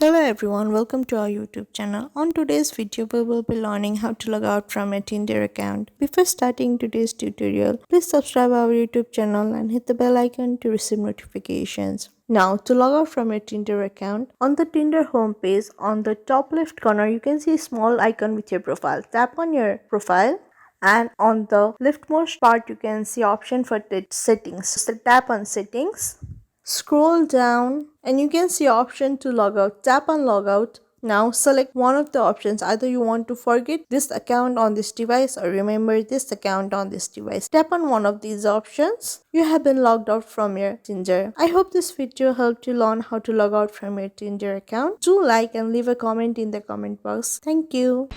Hello everyone, welcome to our YouTube channel. On today's video, we will be learning how to log out from a Tinder account. Before starting today's tutorial, please subscribe our YouTube channel and hit the bell icon to receive notifications. Now, to log out from your Tinder account, on the Tinder homepage, on the top left corner, you can see a small icon with your profile. Tap on your profile and on the leftmost part, you can see option for the settings. So tap on settings. Scroll down and you can see option to log out. Tap on logout. Now select one of the options. Either you want to forget this account on this device or remember this account on this device. Tap on one of these options. You have been logged out from your Tinder. I hope this video helped you learn how to log out from your Tinder account. Do like and leave a comment in the comment box. Thank you.